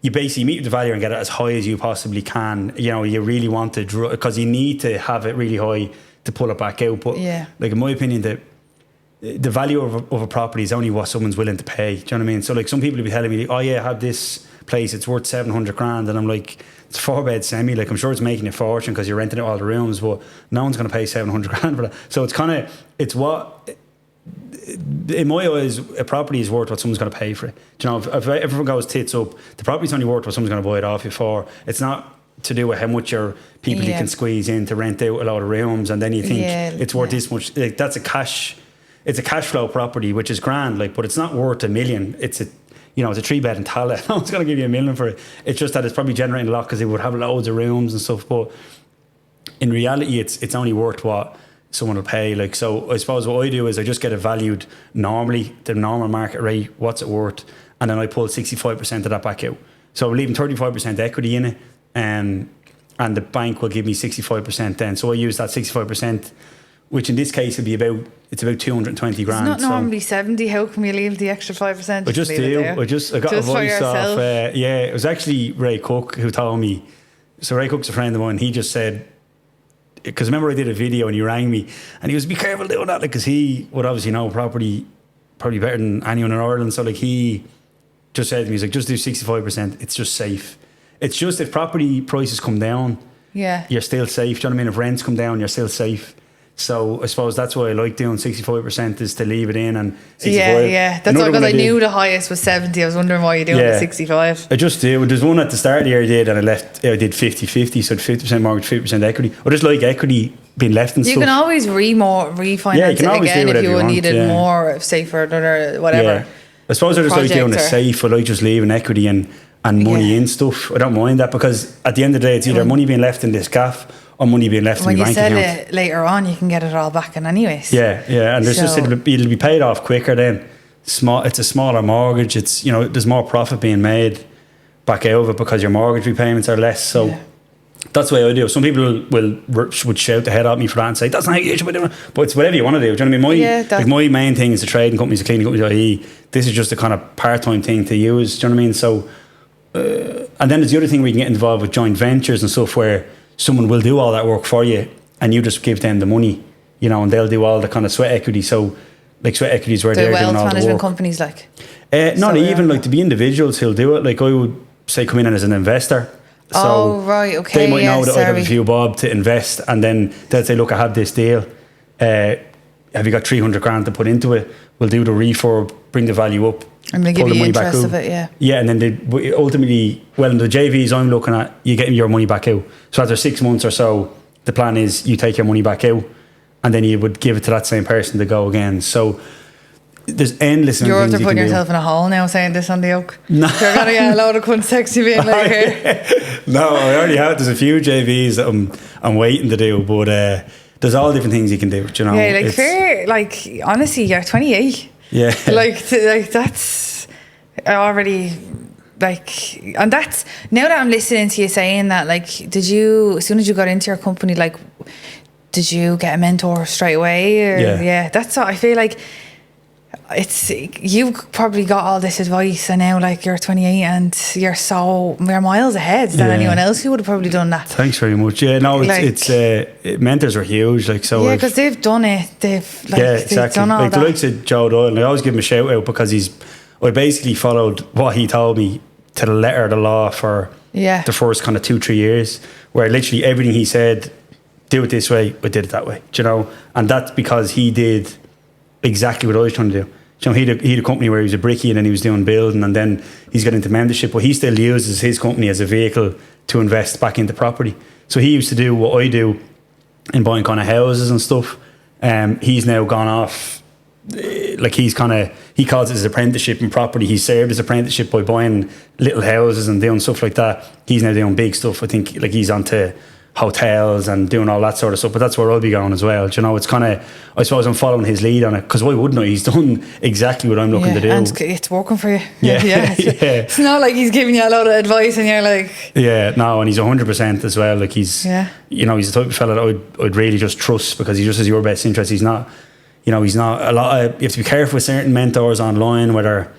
You basically meet the value and get it as high as you possibly can. You know, you really want to draw because you need to have it really high to pull it back out. But like in my opinion, the value of a property is only what someone's willing to pay. Do you know what I mean? So like some people will be telling me, oh yeah, I have this place, it's worth 700 grand, and I'm like, it's a 4 bed semi. Like I'm sure it's making a fortune because you're renting out all the rooms, but no one's going to pay 700 grand for that. So it's kind of what. In my eyes, a property is worth what someone's going to pay for it. Do you know, if everyone goes tits up, the property's only worth what someone's going to buy it off you for. It's not to do with how much you can squeeze in to rent out a lot of rooms, and then you think it's worth this much. Like that's it's a cash flow property, which is grand. Like, but it's not worth $1 million. It's a 3 bed in Tallaght. No one's going to give you $1 million for it. It's just that it's probably generating a lot because they would have loads of rooms and stuff. But in reality, it's only worth what someone will pay. Like, so I suppose what I do is I just get it valued normally, the normal market rate, what's it worth, and then I pull 65% of that back out. So I'm leaving 35% equity in it, and the bank will give me 65% then. So I use that 65%, which in this case would be about 220 grand. It's not normally 70. How can we leave the extra 5%? I just do. I got a voice off. It was actually Ray Cook who told me. So Ray Cook's a friend of mine. He just said, because remember I did a video and he rang me and he was, be careful doing that, like, because he would obviously know property probably better than anyone in Ireland. So like he just said to me, he's like, just do 65%. It's just safe. It's just if property prices come down, you're still safe. Do you know what I mean? If rents come down, you're still safe. So I suppose that's why I like doing 65% is to leave it in, and 65. Yeah. That's why, because I knew the highest was 70. I was wondering why you're doing the 65. I just did. There's one at the start of the year I did, and I did 50-50, so 50% mortgage, 50% equity. I just like equity being left in stuff. You can always refinance it again if you needed more, say for another whatever. Yeah. I suppose I just like doing a safe. I like just leaving equity and money in stuff. I don't mind that, because at the end of the day, it's either money being left in this gaff or money being left in your bank account. When you sell it later on, you can get it all back in anyways. Yeah, and there's it'll be paid off quicker then. It's a smaller mortgage. It's, there's more profit being made back out of it because your mortgage repayments are less. So that's the way I do. Some people would shout the head at me for that and say, that's not how you should be doing it. But it's whatever you want to do. Do you know what I mean? My main thing is the trading companies, the cleaning companies, i.e. this is just a kind of part-time thing to use. Do you know what I mean? So, and then there's the other thing, we can get involved with joint ventures and stuff where someone will do all that work for you and you just give them the money, and they'll do all the kind of sweat equity. So, like sweat equity is where they're doing all the work. Wealth management companies, like? Like to be individuals who'll do it. Like I would say come in as an investor. So right, okay. They might know that I have a few bob to invest, and then they'll say, look, I have this deal. Have you got 300 grand to put into it? We'll do the refurb, bring the value up. And they give you interest of it, yeah. Yeah, and then they ultimately, in the JVs I'm looking at, you get your money back out. So after 6 months or so, the plan is you take your money back out, and then you would give it to that same person to go again. So there's endless. You're after putting yourself in a hole now saying this on the oak. No. You're going to get a load of cunts texting me like here. No, I already have. There's a few JVs that I'm waiting to do, but there's all different things you can do. Yeah, honestly, you're 28. Yeah. That's already and that's, now that I'm listening to you saying that, did you, as soon as you got into your company, did you get a mentor straight away? Or, yeah. That's what I feel like. You've probably got all this advice, and now you're 28 and you're miles ahead than anyone else who would have probably done that. Thanks very much. Yeah, no, mentors are huge. Because they've done it. They've exactly. Done all that. The likes of Joe Doyle, I always give him a shout out because I basically followed what he told me to the letter of the law for the first kind of 2-3 years, where literally everything he said, do it this way, I did it that way. And that's because he did exactly what I was trying to do. He had a company where he was a brickie, and then he was doing building, and then he's got into membership, but he still uses his company as a vehicle to invest back into property. So he used to do what I do in buying kind of houses and stuff. He's now gone off, he calls it his apprenticeship in property. He served his apprenticeship by buying little houses and doing stuff like that. He's now doing big stuff. I think he's onto hotels and doing all that sort of stuff, but that's where I'll be going as well. It's kind of, I suppose I'm following his lead on it, because why wouldn't I? He's done exactly what I'm looking to do, and it's working for you. Yeah. It's not like he's giving you a lot of advice and you're like, and he's 100% as well. He's he's the type of fella that I'd really just trust, because he just has your best interest. He's not he's not a lot of, you have to be careful with certain mentors online where they're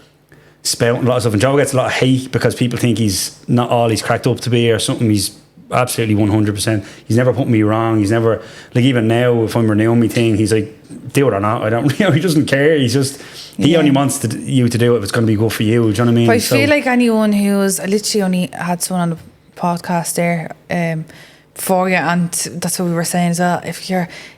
spouting a lot of stuff, and Joe gets a lot of hate because people think he's not all he's cracked up to be or something. He's absolutely 100%. He's never put me wrong. He's never, even now, if I'm renewing my thing, he's like, do it or not. I don't, he doesn't care. He's just, he only wants you to do it if it's going to be good for you. Do you know what I mean? But I feel like anyone who's, I literally only had someone on the podcast there for you, and that's what we were saying as well.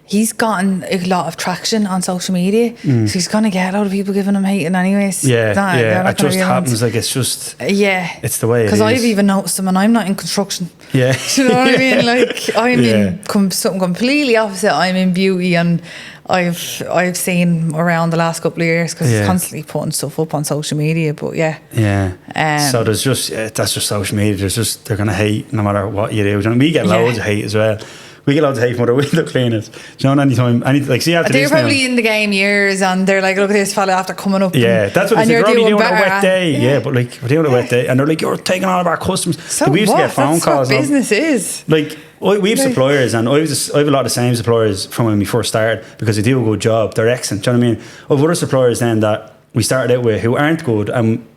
He's gotten a lot of traction on social media, so he's gonna get a lot of people giving him hating anyways. It just happens. It's just it's the way it is. Because I've even noticed him, and I'm not in construction. Yeah, do you know what I mean? I'm in something completely opposite. I'm in beauty, and I've seen around the last couple of years, because he's constantly putting stuff up on social media. But so there's just that's just social media. They're gonna hate no matter what you do. We get loads of hate as well. We get loads of hate from other window cleaners. They're probably in the game years, and they're like, look at this fella after coming up. Yeah, that's what they're doing a wet day. Yeah, but we're doing a wet day, and they're like, you're taking all of our customers. So we used to get phone calls. That's what business is. We have suppliers, and I have a lot of the same suppliers from when we first started, because they do a good job. They're excellent. Do you know what I mean? I have other suppliers then that we started out with who aren't good, and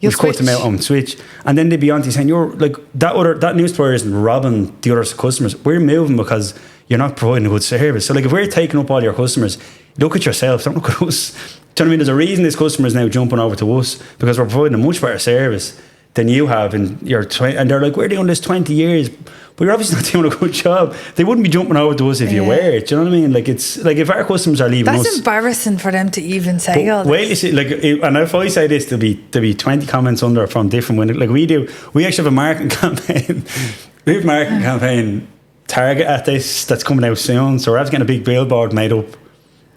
we've cut them out on switch, and then they'd be on to you saying, you're like, that new supplier isn't robbing the other customers. We're moving because you're not providing a good service. So if we're taking up all your customers, look at yourself, don't look at us. Do you know what I mean? There's a reason this customer is now jumping over to us, because we're providing a much better service than you have in your and they're like, we're doing this 20 years, but you're obviously not doing a good job. They wouldn't be jumping over to us if you were. Do you know what I mean? Like, it's like if our customers are leaving us, that's embarrassing for them to even say all this. Wait, you see, like, and if I say this, there'll be 20 comments under from different windows. Like we actually have a marketing campaign. We have a marketing campaign target at this that's coming out soon. So we're having to get a big billboard made up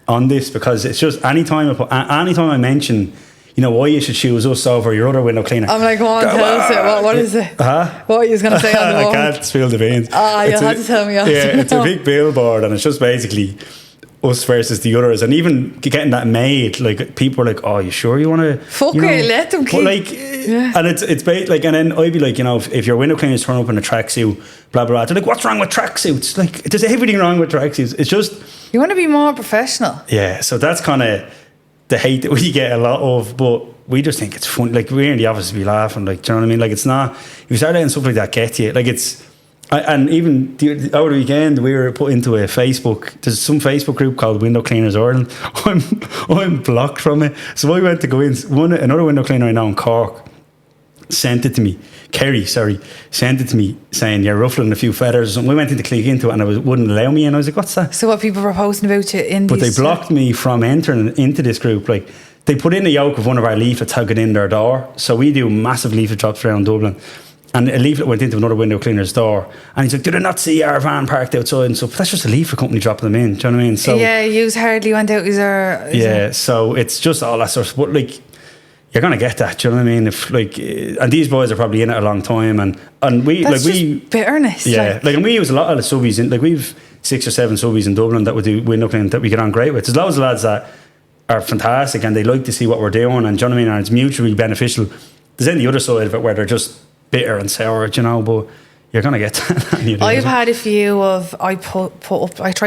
on this, because it's just anytime I mention, you know, why you should choose us over your other window cleaner. I'm like, go on, tell us it. What is it? What are you going to say on the wall? I can't spill the beans. You'll have to tell me. Yeah, it's a big billboard, and it's just basically us versus the others. And even getting that made, like, people are like, oh, you sure you want to? Fuck it, let them keep. Like, and it's like, and then I'd be like, you know, if your window cleaners turn up in a tracksuit, blah, blah, blah. They're like, what's wrong with tracksuits? Like, there's everything wrong with tracksuits. It's just... You want to be more professional. Yeah, so that's kind of the hate that we get a lot of, but we just think it's fun. Like, we're in the office, we laughing, like, do you know what I mean? Like, it's not, if you start letting stuff like that get you, like, it's, and even over the weekend, we were put into a Facebook, there's some Facebook group called Window Cleaners Ireland. I'm blocked from it. So I went to go in, another window cleaner I know in Cork sent it to me, Kerry, sent it to me saying, you're ruffling a few feathers or something. We went in to click into it and it wouldn't allow me, and I was like, what's that? So what people were posting about you in But they blocked me from entering into this group. Like, they put in the yoke of one of our leaflets, how get in their door. So we do massive leaflet drops around Dublin. And a leaflet went into another window cleaner's door. And he's like, did I not see our van parked outside and stuff? That's just a leaflet company dropping them in. Do you know what I mean? So yeah, you hardly went out. So it's just all that sort of... But, like, you're going to get that, do you know what I mean? If, like, and these boys are probably in it a long time, and we that's like just bitterness. Yeah, like, and we use a lot of the subbies in, like, we've 6 or 7 subbies in Dublin that we do window cleaning that we get on great with. There's loads of lads that are fantastic and they like to see what we're doing, and do you know what I mean? And it's mutually beneficial. There's then the other side of it where they're just bitter and sour, do you know, but you're going to get that. I've had a few of, I try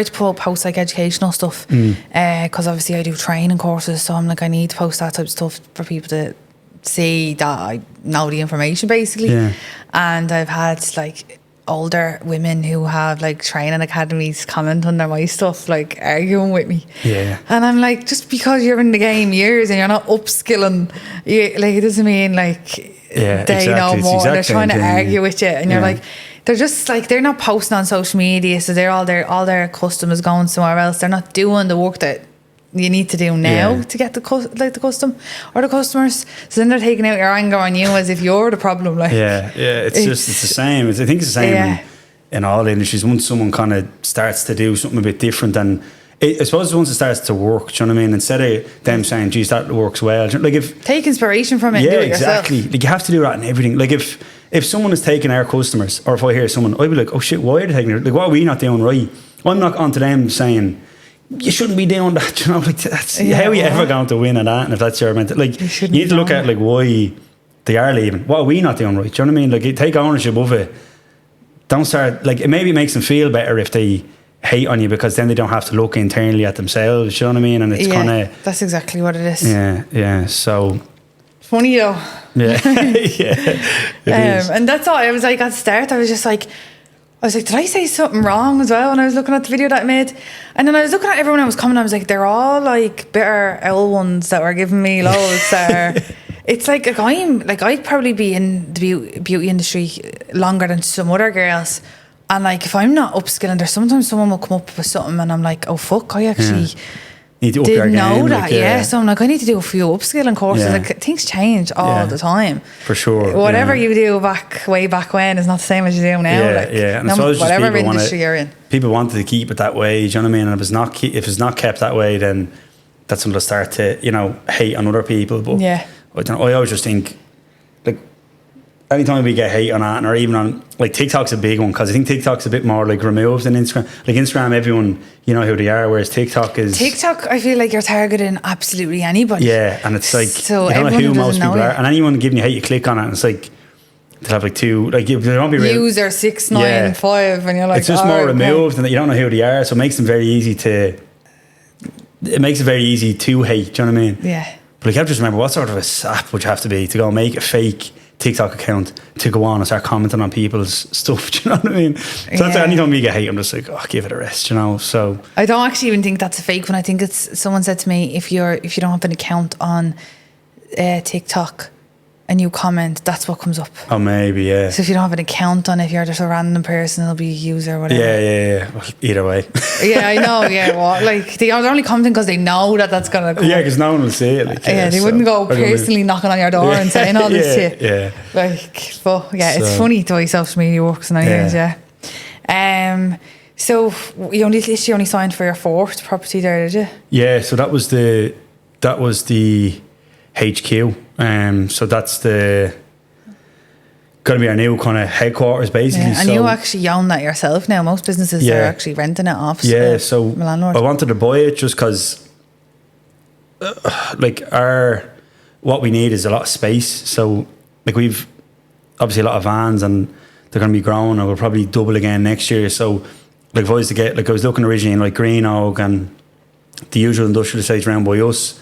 to put up post like educational stuff, because obviously I do training courses, so I'm like, I need to post that type of stuff for people to see that I know the information, basically. And I've had like older women who have like training academies comment under my stuff, like arguing with me. And I'm like, just because you're in the game years and you're not upskilling, like, it doesn't mean like they know more. Exactly, they're trying to argue with you, and you're like, they're just like, they're not posting on social media, so they're all their customers going somewhere else. They're not doing the work that you need to do now to get the custom or the customers. So then they're taking out your anger on you as if you're the problem. Like, it's the same. I think it's the same in all industries. Once someone kind of starts to do something a bit different, and I suppose once it starts to work, do you know what I mean? Instead of them saying, geez, that works well. Like, if take inspiration from it and do it exactly. yourself. Like, you have to do that in everything. Like, if someone is taking our customers, or if I hear someone, I'd be like, oh shit, why are they taking it? Like, what are we not doing right? I'm not onto them saying, you shouldn't be doing that. You know, like, that's how are you ever going to win at that? And if that's your mental, like, you need to look at like why they are leaving. What are we not doing right? Do you know what I mean? Like, take ownership of it. Don't start, like, maybe it makes them feel better if they hate on you, because then they don't have to look internally at themselves. You know what I mean? And it's kind of, that's exactly what it is. So funny though. It is. And that's all. I was like, at the start, I was like, did I say something wrong as well when I was looking at the video that I made? And then I was looking at everyone that was coming, I was like, they're all like bitter owl ones that were giving me loads. It's like I'd probably be in the beauty industry longer than some other girls. And like, if I'm not upskilling, there's sometimes someone will come up with something and I'm like, oh fuck, I actually didn't know that. So I'm like, I need to do a few upskilling courses. Like, things change all the time. For sure. Whatever you do way back when is not the same as you do now. And whatever industry you're in. People wanted to keep it that way, do you know what I mean? And if it's not kept that way, then that's when they'll start to, you know, hate on other people. But I don't know, I always just think, like, anytime we get hate on that, or even on, like, TikTok's a big one, because I think TikTok's a bit more like removed than Instagram. Like, Instagram, everyone, you know who they are, whereas TikTok, I feel like you're targeting absolutely anybody. And it's like, so you don't know who most people are, and anyone giving you hate, you click on it, and it's like, they'll have like two, like, they won't be real. User 695, and you're like, it's just more removed, and you don't know who they are, so it makes them very easy to hate, do you know what I mean? But like, you have to just remember, what sort of a sap would you have to be to go make a fake TikTok account to go on and start commenting on people's stuff? Do you know what I mean? So that's anytime we get hate, I'm just like, oh, give it a rest, you know. So I don't actually even think that's a fake one. I think it's, someone said to me, if you don't have an account on TikTok, a new comment, that's what comes up. Oh, maybe, yeah. So if you don't have an account on it, you're just a random person, it'll be a user or whatever. Yeah. Well, either way. Yeah, I know. Yeah, well, like they're only commenting because they know that that's gonna come. Yeah, because no one will see it. Like, yeah, they wouldn't go personally knocking on your door and saying all this shit. Yeah. Like, but yeah, it's funny the way social media works and anyways. Yeah. So you only signed for your 4th property there, did you? Yeah. So that was the HQ. So that's going to be our new kind of headquarters, basically. Yeah, and so, you actually own that yourself now. Most businesses are actually renting it off. Yeah, so landlord. I wanted to buy it just because, like, what we need is a lot of space. So, like, we've obviously a lot of vans and they're going to be growing and we'll probably double again next year. So, like, if I was to get, like, I was looking originally in, like, Green Oak and the usual industrial estates around by us,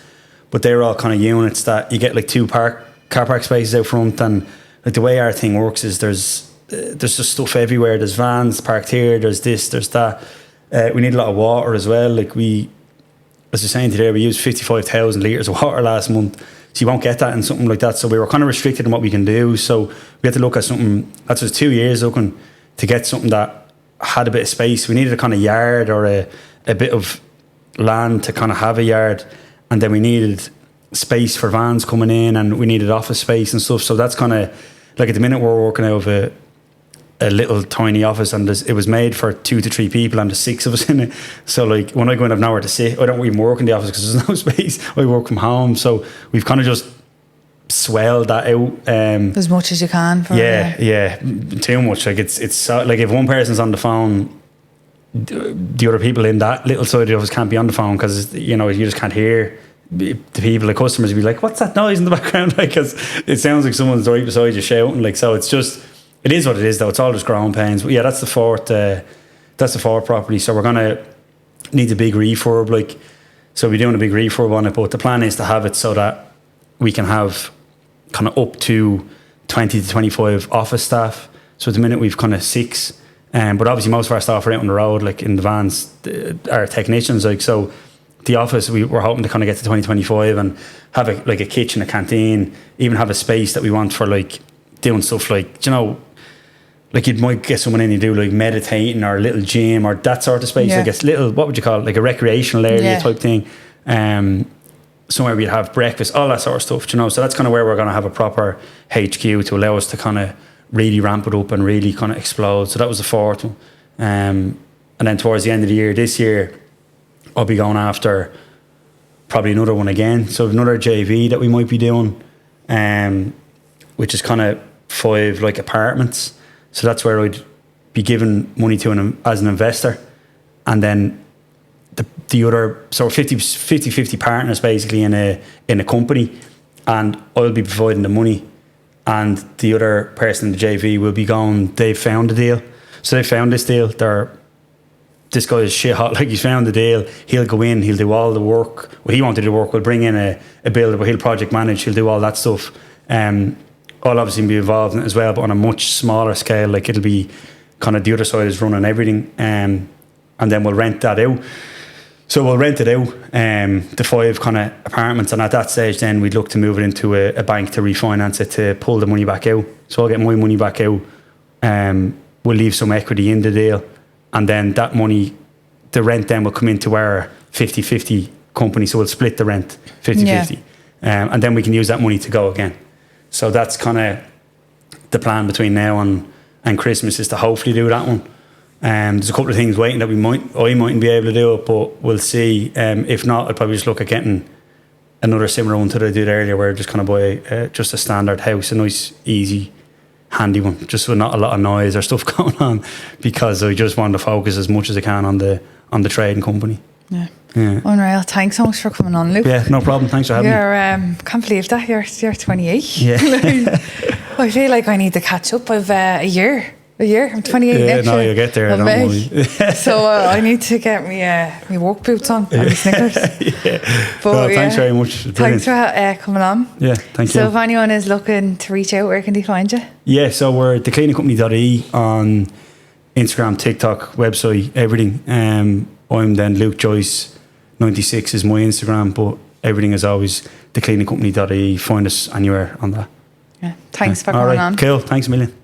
but they're all kind of units that you get, like, 2 car park spaces out front, and like the way our thing works is there's just stuff everywhere. There's vans parked here, there's this, there's that. We need a lot of water as well. Like, we, as you're saying today, we used 55,000 litres of water last month, so you won't get that in something like that. So we were kind of restricted in what we can do, so we had to look at something. That was 2 years looking to get something that had a bit of space. We needed a kind of yard or a bit of land to kind of have a yard, and then we needed space for vans coming in, and we needed office space and stuff. So that's kind of like, at the minute we're working out of a little tiny office, and it was made for 2 to 3 people and there's 6 of us in it. So like, when I go in, I've nowhere to sit. I don't even work in the office because there's no space. I work from home, so we've kind of just swelled that out as much as you can. Too much. Like, it's so, like, if one person's on the phone, the other people in that little side of the office can't be on the phone because, you know, you just can't hear the people. The customers will be like, what's that noise in the background? Like, because it sounds like someone's right beside you shouting. Like, so it's just, it is what it is though. It's all just growing pains. But yeah, that's the 4th property. So we're gonna need a big refurb. Like, so we're doing a big refurb on it, but the plan is to have it so that we can have kind of up to 20 to 25 office staff. So at the minute we've kind of 6, but obviously most of our staff are out on the road, like in the vans, our technicians. Like, so the office, we're hoping to kind of get to 2025 and have a kitchen, a canteen, even have a space that we want for, like, doing stuff like, you know, like, you might get someone in and do like meditating or a little gym or that sort of space. Like a little, what would you call it, like a recreational area type thing. Somewhere we'd have breakfast, all that sort of stuff, you know. So that's kind of where we're going to have a proper HQ to allow us to kind of really ramp it up and really kind of explode. So that was the 4th one. And then towards the end of the year, this year, I'll be going after probably another one again. So another JV that we might be doing, which is kind of 5 like apartments. So that's where I'd be giving money to as an investor, and then the other, so 50-50 partners basically in a company, and I'll be providing the money, and the other person in the JV will be going, they found the deal. So they found this deal. This guy is shit hot, like, he's found the deal. He'll go in, he'll do all the work. Well, he won't do the work. We'll bring in a builder, but he'll project manage, he'll do all that stuff. I'll obviously be involved in it as well, but on a much smaller scale. Like, it'll be kind of the other side is running everything, and then we'll rent that out. So we'll rent it out, the 5 kind of apartments, and at that stage then we'd look to move it into a bank to refinance it, to pull the money back out. So I'll get my money back out, we'll leave some equity in the deal, and then that money, the rent then will come into our 50-50 company, so we'll split the rent 50-50, and then we can use that money to go again. So that's kind of the plan between now and Christmas, is to hopefully do that one. There's a couple of things waiting that I mightn't be able to do it, but we'll see. If not, I'd probably just look at getting another similar one to what I did earlier, where I just kind of buy just a standard house, a nice, easy, handy one, just with not a lot of noise or stuff going on, because I just want to focus as much as I can on the trading company. Yeah. Unreal. Thanks so much for coming on, Luke. Yeah, no problem. Thanks for having me. Can't believe that you're 28. Yeah. I feel like I need to catch up. I've a year. I'm 28 next year. No, you'll get there. Don't worry. So I need to get me work boots on and my Snickers. But thanks very much. Thanks for coming on. Yeah, thank you. So if anyone is looking to reach out, where can they find you? Yeah, so we're at thecleaningcompany.ie on Instagram, TikTok, website, everything. I'm then Luke Joyce 96 is my Instagram, but everything is always thecleaningcompany.ie. Find us anywhere on that. Yeah. Thanks for All coming right, on. cool. Thanks a million.